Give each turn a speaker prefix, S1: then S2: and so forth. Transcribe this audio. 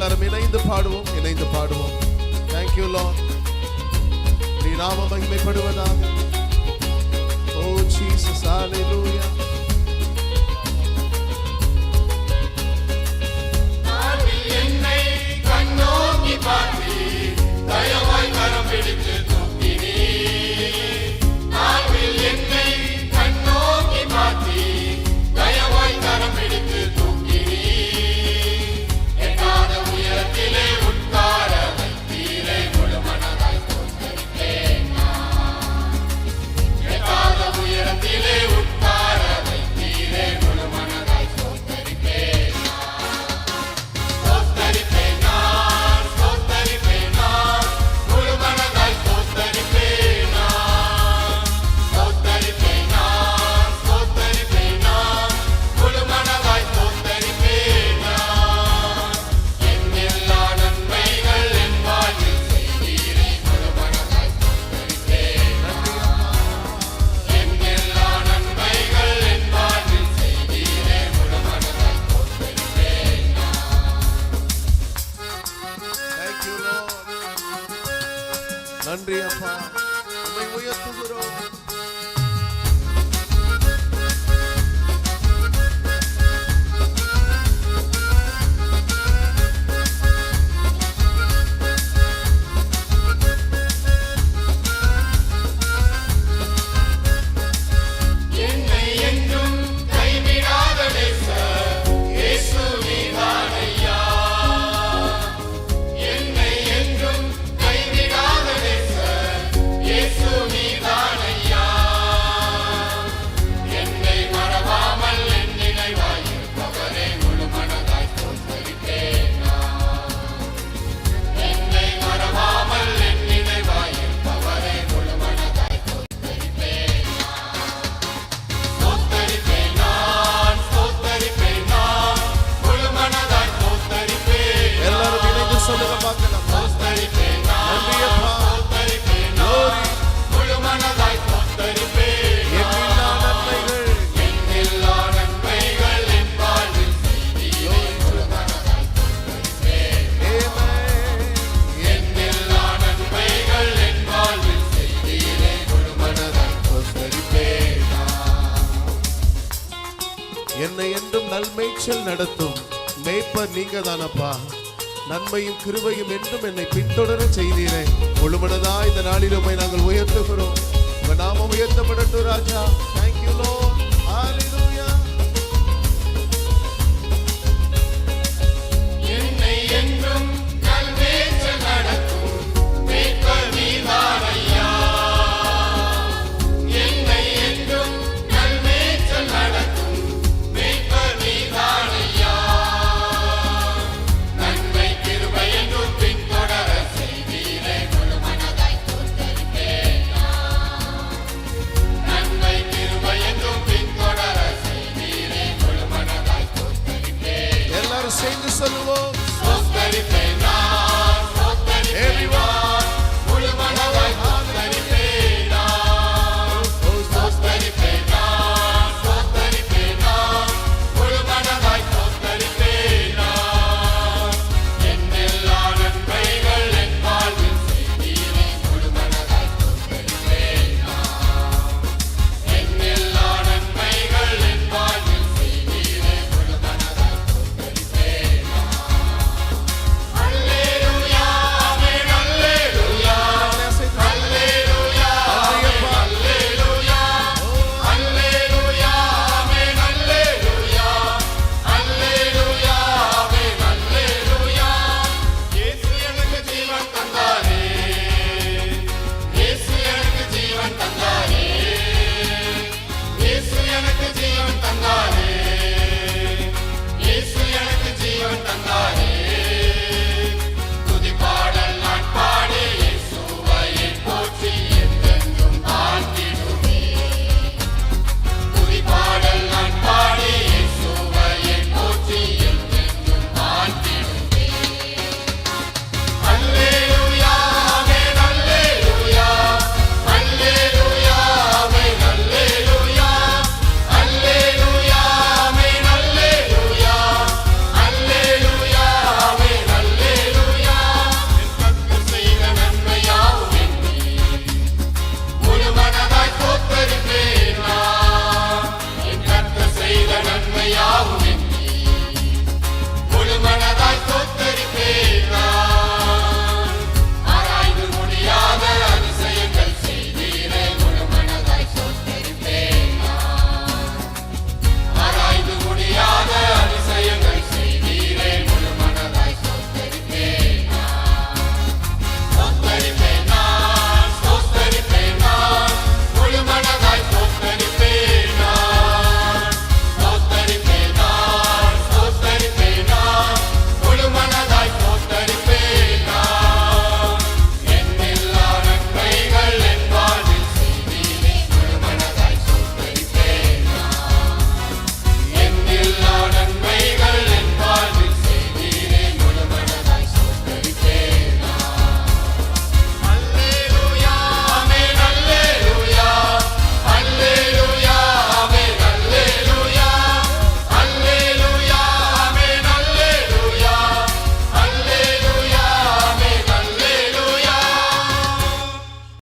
S1: எல்லாரும் இணைந்து பாடுவோம், இணைந்து பாடுவோம். Thank you Lord. நீ நாம மகிமைப்படுவதாக. Oh Jesus, hallelujah.
S2: என்னை கண்ணோக்கி பார்த்து தயவாய் கரம் பிடித்து தூக்கினீ. ஆவில் என்னை கண்ணோக்கி பார்த்து தயவாய் கரம் பிடித்து தூக்கினீ. எட்டாத உயரத்திலே உட்கார வைத்தீரே, முழு மனதாய் ஸ்தோத்திரிப்பேன் நான். எட்டாத உயரத்திலே உட்கார வைத்தீரே, முழு மனதாய் ஸ்தோத்திரிப்பேன் நான். ஸ்தோத்திரிப்பேன் நான், ஸ்தோத்திரிப்பேன் நான், முழு மனதாய் ஸ்தோத்திரிப்பேன் நான். ஸ்தோத்திரிப்பேன் நான், ஸ்தோத்திரிப்பேன் நான், முழு மனதாய் ஸ்தோத்திரிப்பேன் நான். என் எல்லா நன்மைகள் என் வாழ்வில் செய்தீரே, முழு மனதாய் ஸ்தோத்திரிப்பேன் நான். என் எல்லா நன்மைகள் என் வாழ்வில் செய்தீரே, முழு மனதாய் ஸ்தோத்திரிப்பேன் நான்.
S1: Thank you Lord. நன்றி அப்பா, உம்மை உயர்த்துகிறோம்.
S2: என்னை என்றும் கைவிடாத நேசர் இயேசு நீதானையா. என்னை என்றும் கைவிடாத நேசர் இயேசு நீதானையா. என்னை மறவாமல் என் நினைவாய் இருப்பவரே, முழு மனதாய் ஸ்தோத்திரிப்பேன் நான். என்னை மறவாமல் என் நினைவாய் இருப்பவரே, முழு மனதாய் ஸ்தோத்திரிப்பேன் நான். ஸ்தோத்திரிப்பேன் நான், ஸ்தோத்திரிப்பேன் நான், முழு மனதாய் ஸ்தோத்திரிப்பேன் நான்.
S1: எல்லாரும் இணைந்து சொல்லுங்க பார்க்கலாம்.
S2: ஸ்தோத்திரிப்பேன் நான்,
S1: நன்றி அப்பா.
S2: ஸ்தோத்திரிப்பேன் நான், முழு மனதாய் ஸ்தோத்திரிப்பேன்
S1: என்
S2: நான்.
S1: எல்லா நன்மைகள்
S2: என் எல்லா நன்மைகள் என் வாழ்வில் செய்தீரே, முழு மனதாய் ஸ்தோத்திரிப்பேன்.
S1: Amen.
S2: என் எல்லா நன்மைகள் என் வாழ்வில் செய்தீரே, முழு மனதாய் ஸ்தோத்திரிப்பேன் நான்.
S1: என்னை என்றும் நல்மேய்ச்சல் நடத்தும் மேய்ப்பர் நீங்க தானப்பா. நன்மையும் கிருபையும் என்றும் என்னை பின்தொடர செய்தீரே. முழுமனதா இந்த நாளில் உம்மை நாங்கள் உயர்த்துகிறோம். உங்க நாமம் உயர்த்தப்படட்டும் ராஜா. Thank you Lord. Hallelujah.
S2: என்னை என்றும் நல்மேய்ச்சல் நடத்தும் மேய்ப்பர் நீதானையா. என்னை என்றும் நல்மேய்ச்சல் நடத்தும் மேய்ப்பர் நீதானையா. நன்மை கிருபை என்றும் பின்தொடர செய்தீரே, முழு மனதாய் ஸ்தோத்திரிப்பேன் நான். நன்மை கிருபை என்றும் பின்தொடர செய்தீரே, முழு மனதாய் ஸ்தோத்திரிப்பேன்.
S1: எல்லாரும் சேர்ந்து சொல்லுவோம்.
S2: ஸ்தோத்திரிப்பேன் நான், ஸ்தோத்திரிப்பேன்
S1: Everyone.
S2: நான்,